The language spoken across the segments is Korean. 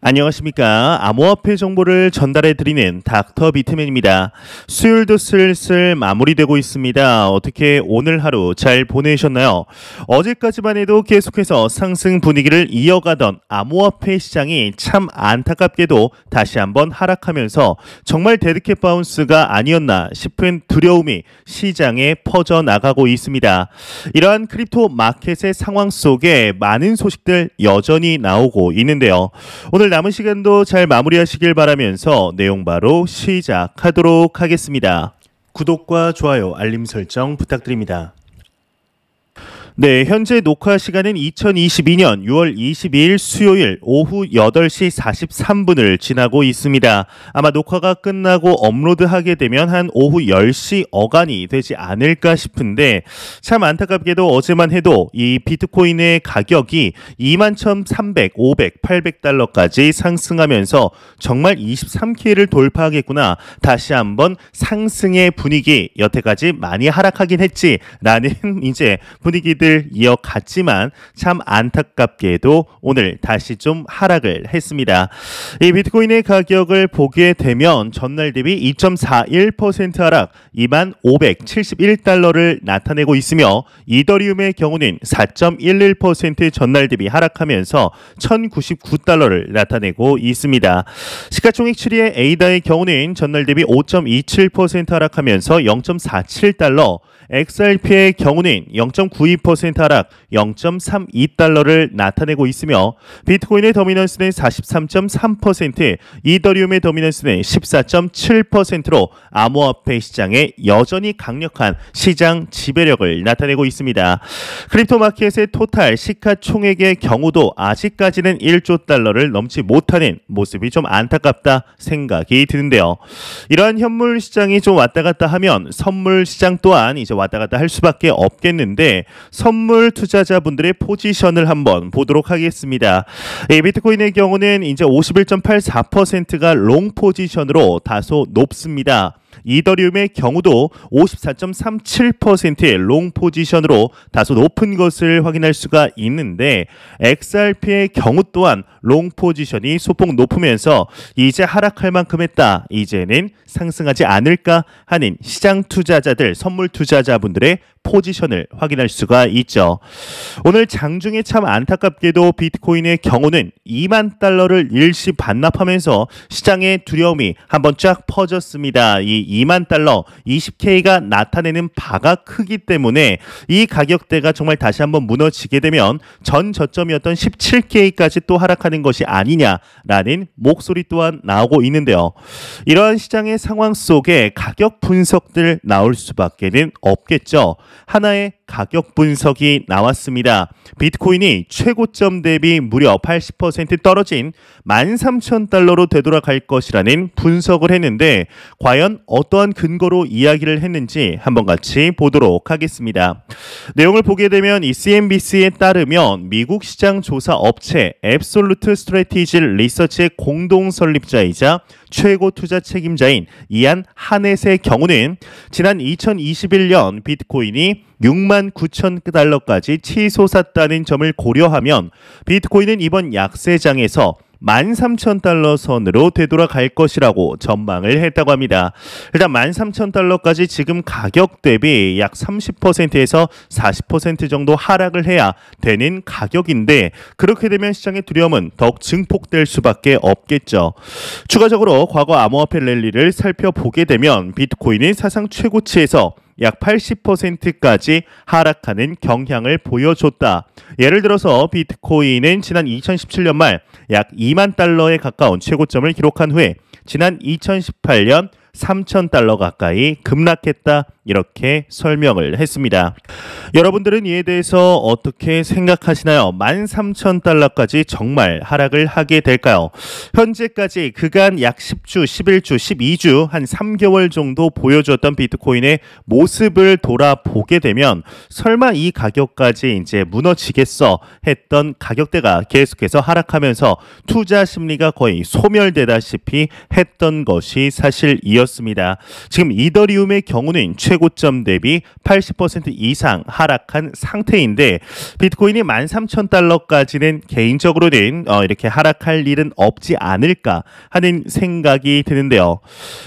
안녕하십니까. 암호화폐 정보를 전달해 드리는 닥터 비트맨입니다. 수요일도 슬슬 마무리되고 있습니다. 어떻게 오늘 하루 잘 보내셨나요? 어제까지만 해도 계속해서 상승 분위기를 이어가던 암호화폐 시장이 참 안타깝게도 다시 한번 하락하면서 정말 데드캣 바운스가 아니었나 싶은 두려움이 시장에 퍼져나가고 있습니다. 이러한 크립토 마켓의 상황 속에 많은 소식들 여전히 나오고 있는데요. 오늘 남은 시간도 잘 마무리하시길 바라면서 내용 바로 시작하도록 하겠습니다. 구독과 좋아요, 알림 설정 부탁드립니다. 네, 현재 녹화 시간은 2022년 6월 22일 수요일 오후 8시 43분을 지나고 있습니다. 아마 녹화가 끝나고 업로드하게 되면 한 오후 10시 어간이 되지 않을까 싶은데 참 안타깝게도 어제만 해도 이 비트코인의 가격이 21,300, 500, 800달러까지 상승하면서 정말 23K를 돌파하겠구나. 다시 한번 상승의 분위기, 여태까지 많이 하락하긴 했지라는 이제 분위기들 이어갔지만 참 안타깝게도 오늘 다시 좀 하락을 했습니다. 이 비트코인의 가격을 보게 되면 전날 대비 2.41% 하락 2571달러를 나타내고 있으며 이더리움의 경우는 4.11% 전날 대비 하락하면서 1099달러를 나타내고 있습니다. 시가총액 7위의 에이다의 경우는 전날 대비 5.27% 하락하면서 0.47달러, XRP의 경우는 0.92% 하락 0.32달러를 나타내고 있으며 비트코인의 더미넌스는 43.3%, 이더리움의 더미넌스는 14.7%로 암호화폐 시장에 여전히 강력한 시장 지배력을 나타내고 있습니다. 크립토 마켓의 토탈 시가총액의 경우도 아직까지는 1조 달러를 넘지 못하는 모습이 좀 안타깝다 생각이 드는데요. 이러한 현물 시장이 좀 왔다 갔다 하면 선물 시장 또한 이제 왔다 갔다 할 수밖에 없겠는데 선물 투자자분들의 포지션을 한번 보도록 하겠습니다. 비트코인의 경우는 이제 51.84%가 롱 포지션으로 다소 높습니다. 이더리움의 경우도 54.37%의 롱 포지션으로 다소 높은 것을 확인할 수가 있는데 XRP의 경우 또한 롱 포지션이 소폭 높으면서 이제 하락할 만큼 했다. 이제는 상승하지 않을까 하는 시장 투자자들, 선물 투자자분들의 포지션을 확인할 수가 있죠. 오늘 장중에 참 안타깝게도 비트코인의 경우는 2만 달러를 일시 반납하면서 시장의 두려움이 한번 쫙 퍼졌습니다. 이 2만 달러, 20K가 나타내는 바가 크기 때문에 이 가격대가 정말 다시 한번 무너지게 되면 전 저점이었던 17K까지 또 하락하는 것이 아니냐라는 목소리 또한 나오고 있는데요. 이러한 시장의 상황 속에 가격 분석들 나올 수밖에는 없겠죠. 하나의 가격 분석이 나왔습니다. 비트코인이 최고점 대비 무려 80% 떨어진 13,000달러로 되돌아갈 것이라는 분석을 했는데 과연 어떠한 근거로 이야기를 했는지 한번 같이 보도록 하겠습니다. 내용을 보게 되면 이 CNBC에 따르면 미국 시장 조사 업체 앱솔루트 스트래티지 리서치의 공동 설립자이자 최고 투자 책임자인 이안 하넷의 경우는 지난 2021년 비트코인이 69,000달러까지 치솟았다는 점을 고려하면 비트코인은 이번 약세장에서 13,000달러 선으로 되돌아갈 것이라고 전망을 했다고 합니다. 일단 13,000달러까지 지금 가격 대비 약 30%에서 40% 정도 하락을 해야 되는 가격인데 그렇게 되면 시장의 두려움은 더욱 증폭될 수밖에 없겠죠. 추가적으로 과거 암호화폐 랠리를 살펴보게 되면 비트코인은 사상 최고치에서 약 80%까지 하락하는 경향을 보여줬다. 예를 들어서 비트코인은 지난 2017년 말 약 2만 달러에 가까운 최고점을 기록한 후에 지난 2018년 3,000달러 가까이 급락했다. 이렇게 설명을 했습니다. 여러분들은 이에 대해서 어떻게 생각하시나요? 13,000달러까지 정말 하락을 하게 될까요? 현재까지 그간 약 10주, 11주, 12주 한 3개월 정도 보여줬던 비트코인의 모습을 돌아보게 되면 설마 이 가격까지 이제 무너지겠어 했던 가격대가 계속해서 하락하면서 투자 심리가 거의 소멸되다시피 했던 것이 사실이었습니다. 이었습니다. 지금 이더리움의 경우는 최고점 대비 80% 이상 하락한 상태인데 비트코인이 13,000달러까지는 개인적으로는 이렇게 하락할 일은 없지 않을까 하는 생각이 드는데요.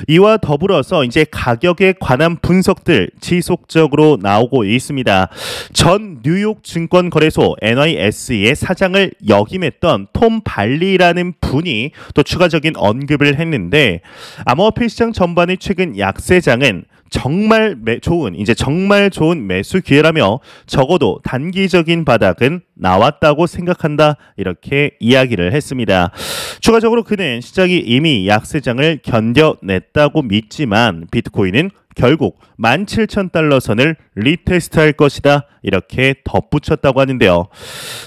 이와 더불어서 이제 가격에 관한 분석들 지속적으로 나오고 있습니다. 전 뉴욕 증권거래소 NYSE의 사장을 역임했던 톰 발리라는 분이 또 추가적인 언급을 했는데 암호화폐 시장 전반의 최근 약세장은 정말 좋은 매수 기회라며 적어도 단기적인 바닥은 나왔다고 생각한다 이렇게 이야기를 했습니다. 추가적으로 그는 시장이 이미 약세장을 견뎌냈다고 믿지만 비트코인은 결국 17,000달러 선을 리테스트할 것이다 이렇게 덧붙였다고 하는데요.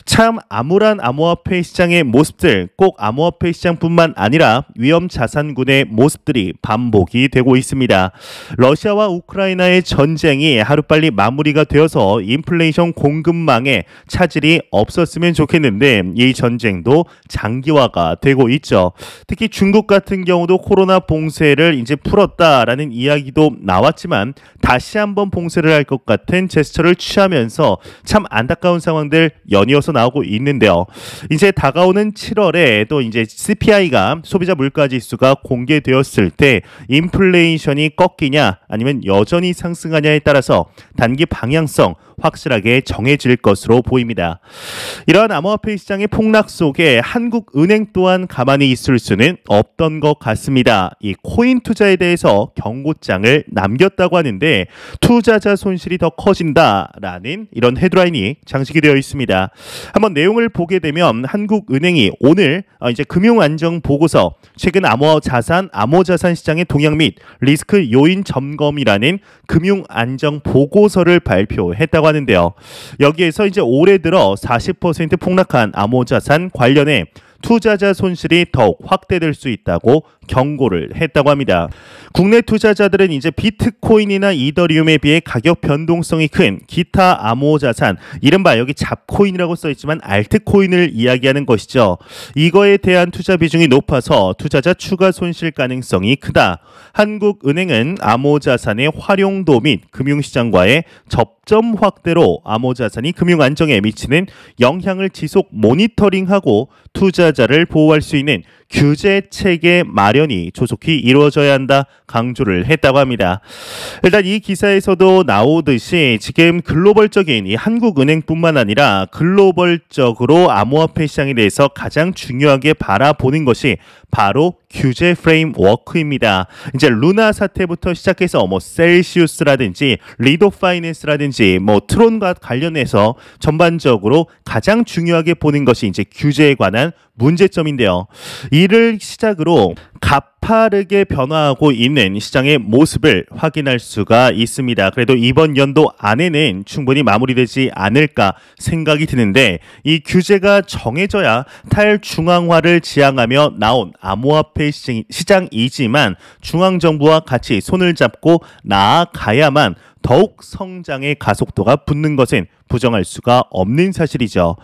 참 암울한 암호화폐 시장의 모습들, 꼭 암호화폐 시장뿐만 아니라 위험자산군의 모습들이 반복이 되고 있습니다. 러시아와 우크라이나의 전쟁이 하루빨리 마무리가 되어서 인플레이션 공급망에 차질이 없었으면 좋겠는데 이 전쟁도 장기화가 되고 있죠. 특히 중국 같은 경우도 코로나 봉쇄를 이제 풀었다라는 이야기도 나왔지만 다시 한번 봉쇄를 할 것 같은 제스처를 취하면서 참 안타까운 상황들 연이어서 나오고 있는데요. 이제 다가오는 7월에 또 이제 CPI가 소비자 물가지수가 공개되었을 때 인플레이션이 꺾이냐 아니면 여전히 상승하냐에 따라서 단기 방향성 확실하게 정해질 것으로 보입니다. 이러한 암호화폐 시장의 폭락 속에 한국은행 또한 가만히 있을 수는 없던 것 같습니다. 이 코인 투자에 대해서 경고장을 남겼다고 하는데 투자자 손실이 더 커진다라는 이런 헤드라인이 장식이 되어 있습니다. 한번 내용을 보게 되면 한국은행이 오늘 이제 금융안정보고서 최근 암호자산 시장의 동향 및 리스크 요인 점검이라는 금융안정보고서를 발표했다고 하는데요. 여기에서 이제 올해 들어 40% 폭락한 암호자산 관련해 투자자 손실이 더욱 확대될 수 있다고 경고를 했다고 합니다. 국내 투자자들은 이제 비트코인이나 이더리움에 비해 가격 변동성이 큰 기타 암호자산, 이른바 여기 잡코인이라고 써있지만 알트코인을 이야기하는 것이죠. 이거에 대한 투자 비중이 높아서 투자자 추가 손실 가능성이 크다. 한국은행은 암호자산의 활용도 및 금융시장과의 접점 확대로 암호자산이 금융 안정에 미치는 영향을 지속 모니터링하고 투자자를 보호할 수 있는 규제 체계 마련이 조속히 이루어져야 한다 강조를 했다고 합니다. 일단 이 기사에서도 나오듯이 지금 글로벌적인 이 한국은행뿐만 아니라 글로벌적으로 암호화폐 시장에 대해서 가장 중요하게 바라보는 것이 바로 규제 프레임워크입니다. 이제 루나 사태부터 시작해서 셀시우스라든지 리도 파이낸스라든지 트론과 관련해서 전반적으로 가장 중요하게 보는 것이 이제 규제에 관한 문제점인데요. 이를 시작으로 가파르게 변화하고 있는 시장의 모습을 확인할 수가 있습니다. 그래도 이번 연도 안에는 충분히 마무리되지 않을까 생각이 드는데 이 규제가 정해져야 탈중앙화를 지향하며 나온 암호화폐 시장이지만 중앙정부와 같이 손을 잡고 나아가야만 더욱 성장의 가속도가 붙는 것은 부정할 수가 없는 사실이죠.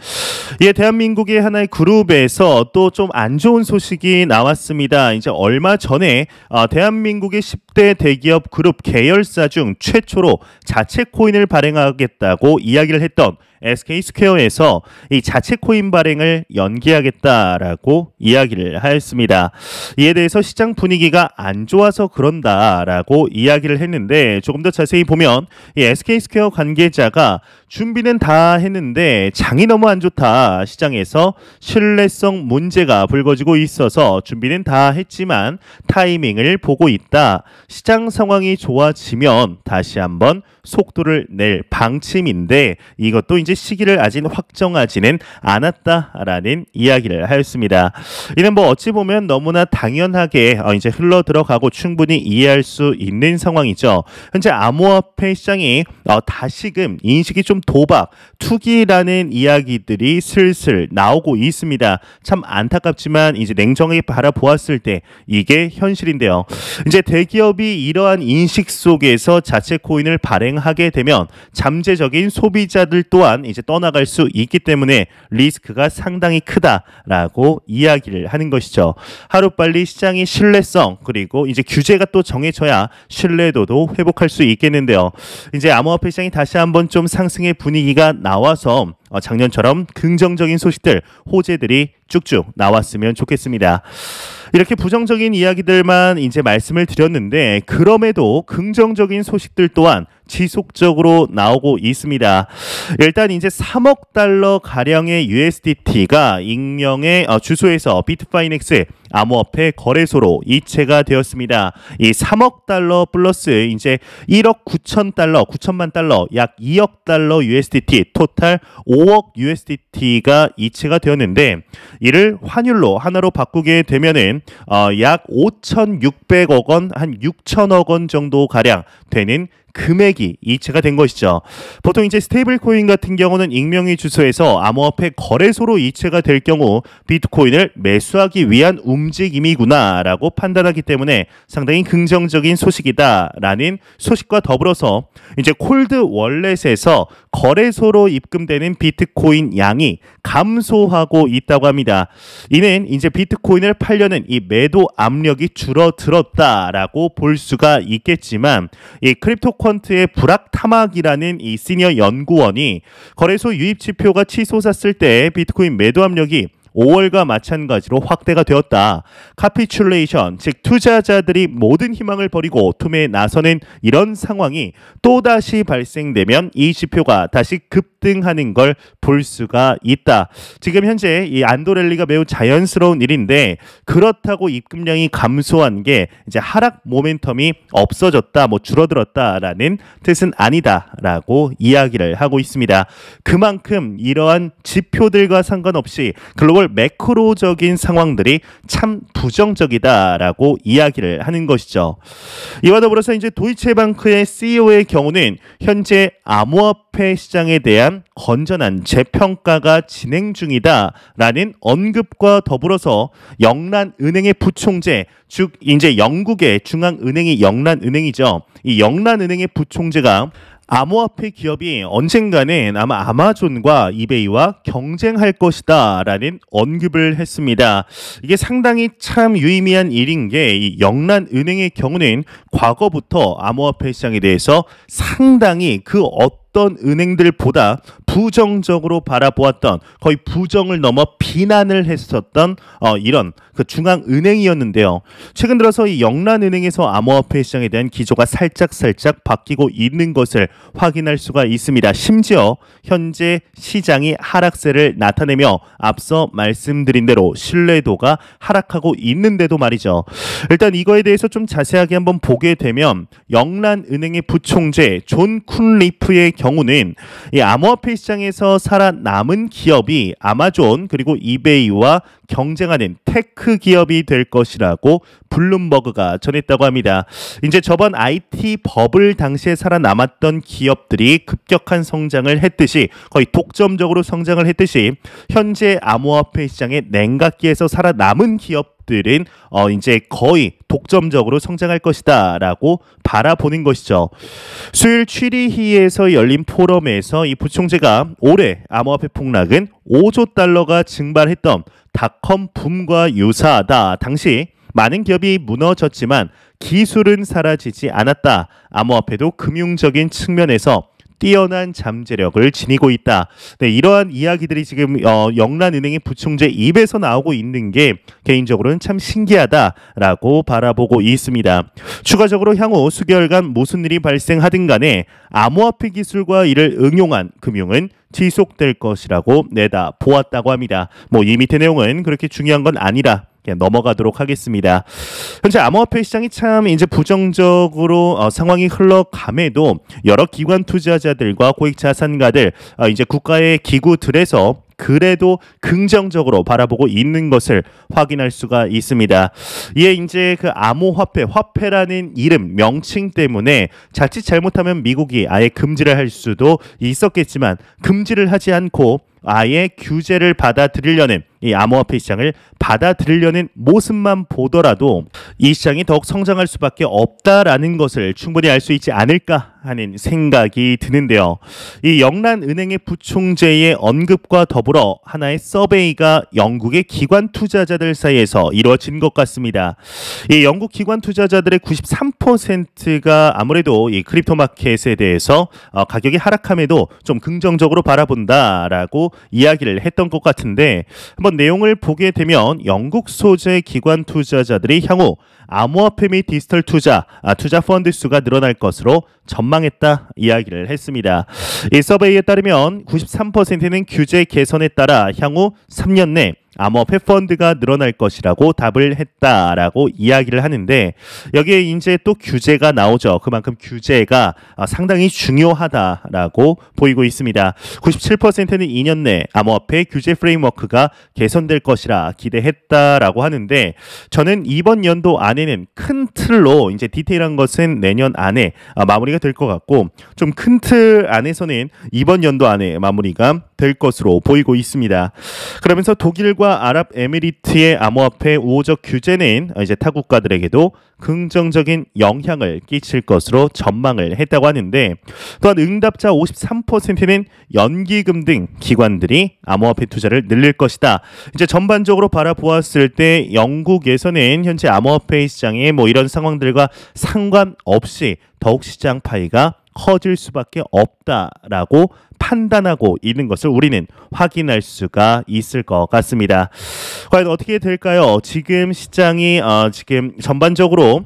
예, 대한민국의 하나의 그룹에서 또 좀 안 좋은 소식이 나왔습니다. 이제 얼마 전에 대한민국의 10대 대기업 그룹 계열사 중 최초로 자체 코인을 발행하겠다고 이야기를 했던 SK스퀘어에서 이 자체 코인 발행을 연기하겠다라고 이야기를 하였습니다. 이에 대해서 시장 분위기가 안 좋아서 그런다라고 이야기를 했는데 조금 더 자세히 보면 이 SK스퀘어 관계자가 준비는 다 했는데 장이 너무 안 좋다. 시장에서 신뢰성 문제가 불거지고 있어서 준비는 다 했지만 타이밍을 보고 있다. 시장 상황이 좋아지면 다시 한번 속도를 낼 방침인데 이것도 이제 시기를 아직 확정하지는 않았다라는 이야기를 하였습니다. 이는 어찌 보면 너무나 당연하게 이제 흘러 들어가고 충분히 이해할 수 있는 상황이죠. 현재 암호화폐 시장이 다시금 인식이 좀 도박, 투기라는 이야기들이 슬슬 나오고 있습니다. 참 안타깝지만 이제 냉정하게 바라보았을 때 이게 현실인데요. 이제 대기업이 이러한 인식 속에서 자체 코인을 발행 발생하게 되면 잠재적인 소비자들 또한 이제 떠나갈 수 있기 때문에 리스크가 상당히 크다라고 이야기를 하는 것이죠. 하루빨리 시장의 신뢰성 그리고 이제 규제가 또 정해져야 신뢰도도 회복할 수 있겠는데요. 이제 암호화폐 시장이 다시 한번 좀 상승의 분위기가 나와서 작년처럼 긍정적인 소식들, 호재들이 쭉쭉 나왔으면 좋겠습니다. 이렇게 부정적인 이야기들만 이제 말씀을 드렸는데 그럼에도 긍정적인 소식들 또한 지속적으로 나오고 있습니다. 일단 이제 3억 달러 가량의 USDT가 익명의 주소에서 비트파이넥스 암호화폐 거래소로 이체가 되었습니다. 이 3억 달러 플러스 이제 1억 9천 달러, 9천만 달러, 약 2억 달러 USDT, 토탈 5억 USDT가 이체가 되었는데 이를 환율로 하나로 바꾸게 되면은 약 5,600억 원, 한 6천억 원 정도 가량 되는 금액이 이체가 된 것이죠. 보통 이제 스테이블 코인 같은 경우는 익명의 주소에서 암호화폐 거래소로 이체가 될 경우 비트코인을 매수하기 위한 움직임이구나라고 판단하기 때문에 상당히 긍정적인 소식이다라는 소식과 더불어서 이제 콜드 월렛에서 거래소로 입금되는 비트코인 양이 감소하고 있다고 합니다. 이는 이제 비트코인을 팔려는 이 매도 압력이 줄어들었다라고 볼 수가 있겠지만 이 크립토퀀트의 불악 탐학이라는 이 시니어 연구원이 거래소 유입 지표가 치솟았을 때 비트코인 매도 압력이 5월과 마찬가지로 확대가 되었다. 카피출레이션, 즉 투자자들이 모든 희망을 버리고 투매에 나서는 이런 상황이 또다시 발생되면 이 지표가 다시 급등하는 걸 볼 수가 있다. 지금 현재 이 안도랠리가 매우 자연스러운 일인데 그렇다고 입금량이 감소한 게 이제 하락 모멘텀이 없어졌다, 뭐 줄어들었다라는 뜻은 아니다라고 이야기를 하고 있습니다. 그만큼 이러한 지표들과 상관없이 글로벌 매크로적인 상황들이 참 부정적이다라고 이야기를 하는 것이죠. 이와 더불어서 이제 도이체방크의 CEO의 경우는 현재 암호화폐 시장에 대한 건전한 재평가가 진행 중이다라는 언급과 더불어서 영란은행의 부총재, 즉 이제 영국의 중앙은행이 영란은행이죠. 이 영란은행의 부총재가 암호화폐 기업이 언젠가는 아마 아마존과 이베이와 경쟁할 것이다 라는 언급을 했습니다. 이게 상당히 참 유의미한 일인 게 이 영란은행의 경우는 과거부터 암호화폐 시장에 대해서 상당히 그 어떤 은행들보다 부정적으로 바라보았던, 거의 부정을 넘어 비난을 했었던 이런 그 중앙은행이었는데요. 최근 들어서 이 영란은행에서 암호화폐 시장에 대한 기조가 살짝 바뀌고 있는 것을 확인할 수가 있습니다. 심지어 현재 시장이 하락세를 나타내며 앞서 말씀드린 대로 신뢰도가 하락하고 있는데도 말이죠. 일단 이거에 대해서 좀 자세하게 한번 보게 되면 영란은행의 부총재 존 쿤리프의 경우는 이 암호화폐 시장에서 살아남은 기업이 아마존 그리고 이베이와 경쟁하는 테크 기업이 될 것이라고 블룸버그가 전했다고 합니다. 이제 저번 IT 버블 당시에 살아남았던 기업들이 급격한 성장을 했듯이, 거의 독점적으로 성장을 했듯이 현재 암호화폐 시장의 냉각기에서 살아남은 기업들은 이제 거의 독점적으로 성장할 것이다라고 바라보는 것이죠. 수요일 취리히에서 열린 포럼에서 이 부총재가 올해 암호화폐 폭락은 5조 달러가 증발했던 닷컴 붐과 유사하다. 당시 많은 기업이 무너졌지만 기술은 사라지지 않았다. 암호화폐도 금융적인 측면에서 뛰어난 잠재력을 지니고 있다. 네, 이러한 이야기들이 지금 영란은행의 부총재 입에서 나오고 있는 게 개인적으로는 참 신기하다라고 바라보고 있습니다. 추가적으로 향후 수개월간 무슨 일이 발생하든 간에 암호화폐 기술과 이를 응용한 금융은 지속될 것이라고 내다 보았다고 합니다. 뭐 이 밑에 내용은 그렇게 중요한 건 아니라 그냥 넘어가도록 하겠습니다. 현재 암호화폐 시장이 참 이제 부정적으로 상황이 흘러감에도 여러 기관 투자자들과 고액 자산가들, 이제 국가의 기구들에서 그래도 긍정적으로 바라보고 있는 것을 확인할 수가 있습니다. 이에 이제 그 암호화폐, 화폐라는 이름, 명칭 때문에 자칫 잘못하면 미국이 아예 금지를 할 수도 있었겠지만 금지를 하지 않고 아예 규제를 받아들이려는 이 암호화폐 시장을 받아들이려는 모습만 보더라도 이 시장이 더욱 성장할 수밖에 없다라는 것을 충분히 알 수 있지 않을까 하는 생각이 드는데요. 이 영란은행의 부총재의 언급과 더불어 하나의 서베이가 영국의 기관 투자자들 사이에서 이루어진 것 같습니다. 이 영국 기관 투자자들의 93%가 아무래도 이 크립토 마켓에 대해서 가격이 하락함에도 좀 긍정적으로 바라본다라고 이야기를 했던 것 같은데, 한번 내용을 보게 되면 영국 소재 기관 투자자들이 향후 암호화폐 및 디지털 투자 펀드 수가 늘어날 것으로 전망했다 이야기를 했습니다. 이 서베이에 따르면 93%는 규제 개선에 따라 향후 3년 내 암호화폐 펀드가 늘어날 것이라고 답을 했다라고 이야기를 하는데, 여기에 이제 또 규제가 나오죠. 그만큼 규제가 상당히 중요하다라고 보이고 있습니다. 97%는 2년 내 암호화폐 규제 프레임워크가 개선될 것이라 기대했다라고 하는데, 저는 이번 연도 안에는 큰 틀로 이제 디테일한 것은 내년 안에 마무리가 될 것 같고, 좀 큰 틀 안에서는 이번 연도 안에 마무리가 될 것으로 보이고 있습니다. 그러면서 독일과 아랍에미리트의 암호화폐 우호적 규제는 이제 타국가들에게도 긍정적인 영향을 끼칠 것으로 전망을 했다고 하는데, 또한 응답자 53%는 연기금 등 기관들이 암호화폐 투자를 늘릴 것이다. 이제 전반적으로 바라보았을 때 영국에서는 현재 암호화폐 시장의 뭐 이런 상황들과 상관없이 더욱 시장 파이가 커질 수밖에 없다라고 판단하고 있는 것을 우리는 확인할 수가 있을 것 같습니다. 과연 어떻게 될까요? 지금 시장이 지금 전반적으로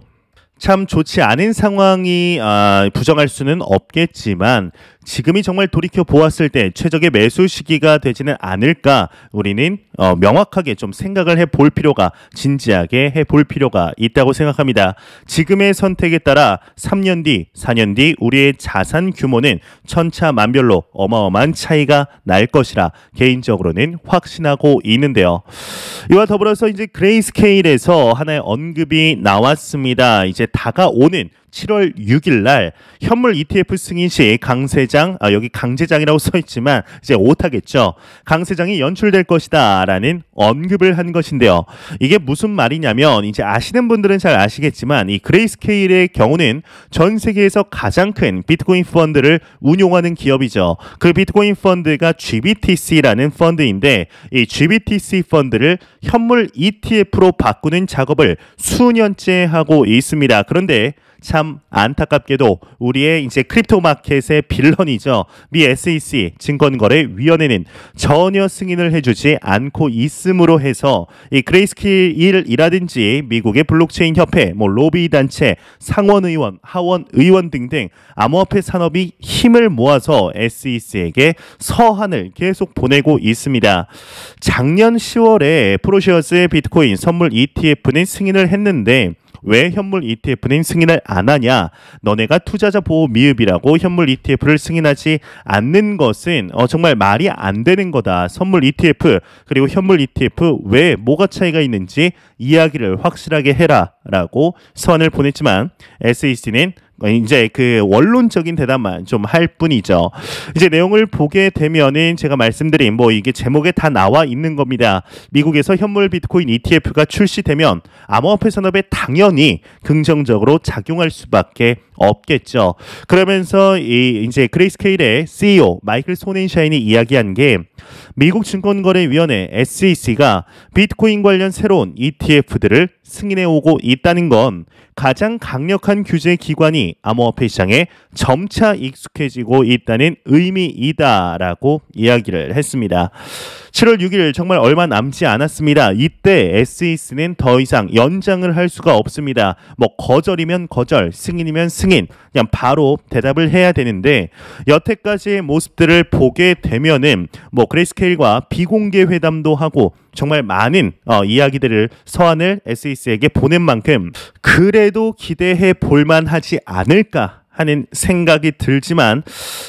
참 좋지 않은 상황이 부정할 수는 없겠지만, 지금이 정말 돌이켜 보았을 때 최적의 매수 시기가 되지는 않을까, 우리는 명확하게 좀 생각을 해볼 필요가, 진지하게 해볼 필요가 있다고 생각합니다. 지금의 선택에 따라 3년 뒤, 4년 뒤 우리의 자산 규모는 천차만별로 어마어마한 차이가 날 것이라 개인적으로는 확신하고 있는데요. 이와 더불어서 이제 그레이스케일에서 하나의 언급이 나왔습니다. 이제 다가오는 7월 6일 날 현물 ETF 승인 시 강세장, 여기 강제장이라고 써 있지만 이제 오타겠죠. 강세장이 연출될 것이다 라는 언급을 한 것인데요. 이게 무슨 말이냐면, 이제 아시는 분들은 잘 아시겠지만 이 그레이스케일의 경우는 전 세계에서 가장 큰 비트코인 펀드를 운용하는 기업이죠. 그 비트코인 펀드가 GBTC라는 펀드인데, 이 GBTC 펀드를 현물 ETF로 바꾸는 작업을 수년째 하고 있습니다. 그런데 참 안타깝게도 우리의 이제 크립토 마켓의 빌런이죠. 미 SEC 증권거래위원회는 전혀 승인을 해주지 않고 있음으로 해서 이 그레이스케일이라든지 미국의 블록체인 협회, 뭐 로비 단체, 상원 의원, 하원 의원 등등 암호화폐 산업이 힘을 모아서 SEC에게 서한을 계속 보내고 있습니다. 작년 10월에 프로시어스의 비트코인 선물 ETF는 승인을 했는데, 왜 현물 ETF는 승인을 안 하냐? 너네가 투자자 보호 미흡이라고 현물 ETF를 승인하지 않는 것은 정말 말이 안 되는 거다. 선물 ETF 그리고 현물 ETF 왜 뭐가 차이가 있는지 이야기를 확실하게 해라라고 서한을 보냈지만, SEC는 이제 그 원론적인 대답만 좀 할 뿐이죠. 이제 내용을 보게 되면은 제가 말씀드린 뭐 이게 제목에 다 나와 있는 겁니다. 미국에서 현물 비트코인 ETF가 출시되면 암호화폐 산업에 당연히 긍정적으로 작용할 수밖에 없겠죠. 그러면서 이제 그레이스케일의 CEO 마이클 소넨샤인이 이야기한 게, 미국 증권거래위원회 SEC가 비트코인 관련 새로운 ETF들을 승인해 오고 있다는 건 가장 강력한 규제 기관이 암호화폐 시장에 점차 익숙해지고 있다는 의미이다라고 이야기를 했습니다. 7월 6일 정말 얼마 남지 않았습니다. 이때 SEC는 더 이상 연장을 할 수가 없습니다. 뭐 거절이면 거절, 승인이면 승인, 그냥 바로 대답을 해야 되는데, 여태까지의 모습들을 보게 되면은 뭐 그레이스케일과 비공개 회담도 하고 정말 많은 이야기들을, 서한을 SEC에게 보낸 만큼 그래도 기대해 볼만하지 않을까 하는 생각이 들지만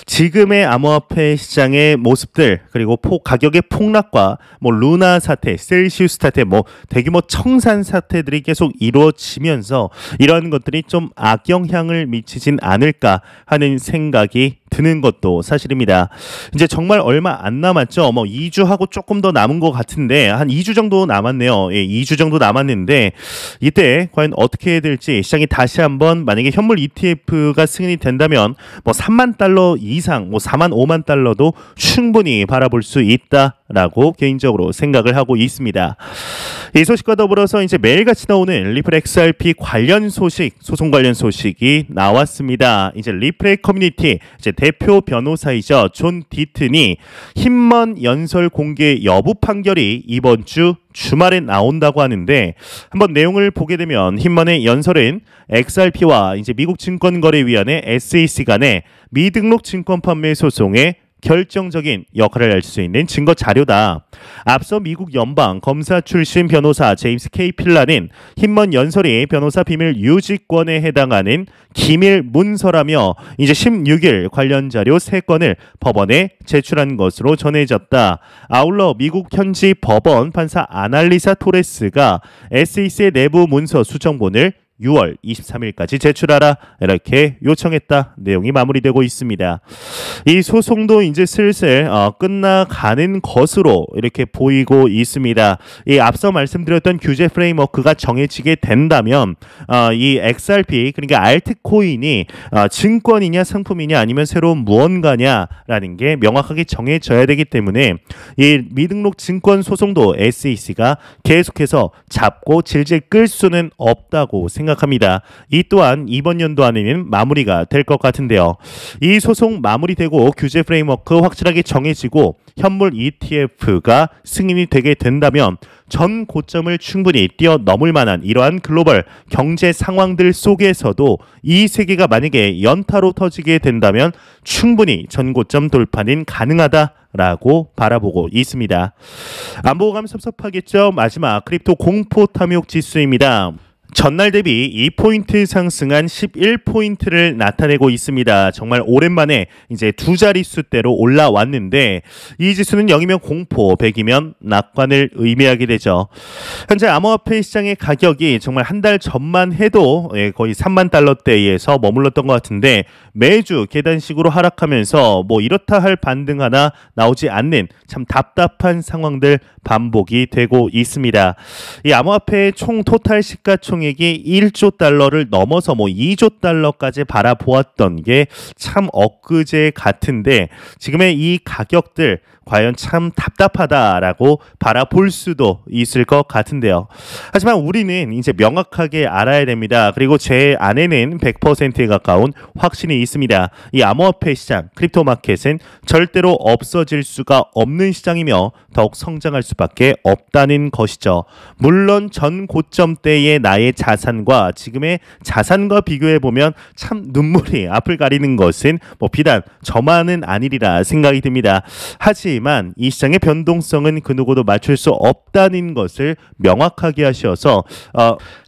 지금의 암호화폐 시장의 모습들 그리고 가격의 폭락과 뭐 루나 사태, 셀시우스 사태, 뭐 대규모 청산 사태들이 계속 이루어지면서 이런 것들이 좀 악영향을 미치진 않을까 하는 생각이 드는 것도 사실입니다. 이제 정말 얼마 안 남았죠. 뭐 2주하고 조금 더 남은 것 같은데 한 2주 정도 남았네요. 예, 2주 정도 남았는데 이때 과연 어떻게 될지 시장이 다시 한번 만약에 현물 ETF가 승인이 된다면 뭐 3만 달러 이상, 뭐 4만 5만 달러도 충분히 바라볼 수 있다라고 개인적으로 생각을 하고 있습니다. 이 소식과 더불어서 이제 매일같이 나오는 리플 XRP 관련 소식, 소송 관련 소식이 나왔습니다. 이제 리플의 커뮤니티 이제 대표 변호사이죠. 존 디튼이 힘먼 연설 공개 여부 판결이 이번 주 주말에 나온다고 하는데 한번 내용을 보게 되면 힘먼의 연설은 XRP와 이제 미국 증권거래위원회 SEC 간의 미등록 증권 판매 소송에 결정적인 역할을 할 수 있는 증거 자료다. 앞서 미국 연방 검사 출신 변호사 제임스 K. 필라는 힘먼 연설이 변호사 비밀 유지권에 해당하는 기밀 문서라며 이제 16일 관련 자료 3건을 법원에 제출한 것으로 전해졌다. 아울러 미국 현지 법원 판사 아날리사 토레스가 SEC의 내부 문서 수정본을 6월 23일까지 제출하라 이렇게 요청했다. 내용이 마무리되고 있습니다. 이 소송도 이제 슬슬 끝나가는 것으로 이렇게 보이고 있습니다. 이 앞서 말씀드렸던 규제 프레임워크가 정해지게 된다면 이 XRP 그러니까 알트코인이 증권이냐 상품이냐 아니면 새로운 무언가냐라는 게 명확하게 정해져야 되기 때문에 이 미등록 증권 소송도 SEC가 계속해서 잡고 질질 끌 수는 없다고 생각합니다. 이 또한 이번 연도 안에는 마무리가 될 것 같은데요. 이 소송 마무리되고 규제 프레임워크 확실하게 정해지고 현물 ETF가 승인이 되게 된다면 전 고점을 충분히 뛰어넘을 만한 이러한 글로벌 경제 상황들 속에서도 이 세계가 만약에 연타로 터지게 된다면 충분히 전 고점 돌파는 가능하다라고 바라보고 있습니다. 안 보고 가면 섭섭하겠죠. 마지막 크립토 공포 탐욕 지수입니다. 전날 대비 2포인트 상승한 11포인트를 나타내고 있습니다. 정말 오랜만에 이제 두 자릿수대로 올라왔는데 이 지수는 0이면 공포, 100이면 낙관을 의미하게 되죠. 현재 암호화폐 시장의 가격이 정말 한 달 전만 해도 거의 3만 달러대에서 머물렀던 것 같은데 매주 계단식으로 하락하면서 뭐 이렇다 할 반등 하나 나오지 않는 참 답답한 상황들 반복이 되고 있습니다. 이 암호화폐의 총 토탈 시가총액이 1조 달러를 넘어서 뭐 2조 달러까지 바라보았던 게 참 엊그제 같은데 지금의 이 가격들 과연 참 답답하다라고 바라볼 수도 있을 것 같은데요. 하지만 우리는 이제 명확하게 알아야 됩니다. 그리고 제 안에는 100%에 가까운 확신이 있습니다. 이 암호화폐 시장, 크립토 마켓은 절대로 없어질 수가 없는 시장이며 더욱 성장할 수밖에 없다는 것이죠. 물론 전 고점대의 나의 자산과 지금의 자산과 비교해보면 참 눈물이 앞을 가리는 것은 뭐 비단 저만은 아니리라 생각이 듭니다. 하지만 이 시장의 변동성은 그 누구도 맞출 수 없다는 것을 명확하게 하셔서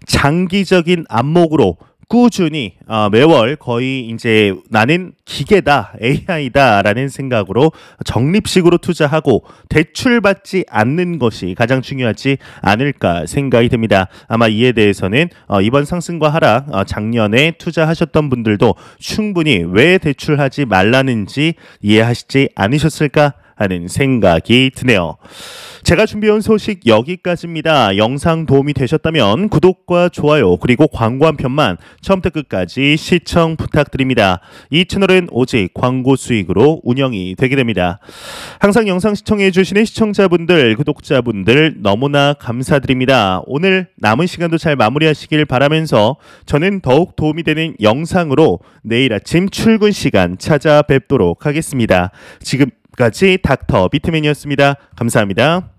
장기적인 안목으로 꾸준히 매월 거의 이제 나는 기계다, AI다라는 생각으로 적립식으로 투자하고 대출받지 않는 것이 가장 중요하지 않을까 생각이 듭니다. 아마 이에 대해서는 이번 상승과 하락, 작년에 투자하셨던 분들도 충분히 왜 대출하지 말라는지 이해하시지 않으셨을까 하는 생각이 드네요. 제가 준비해온 소식 여기까지입니다. 영상 도움이 되셨다면 구독과 좋아요 그리고 광고 한 편만 처음부터 끝까지 시청 부탁드립니다. 이 채널은 오직 광고 수익으로 운영이 되게 됩니다. 항상 영상 시청해 주시는 시청자분들, 구독자분들 너무나 감사드립니다. 오늘 남은 시간도 잘 마무리하시길 바라면서 저는 더욱 도움이 되는 영상으로 내일 아침 출근 시간 찾아뵙도록 하겠습니다. 지금까지 닥터 비트맨이었습니다. 감사합니다.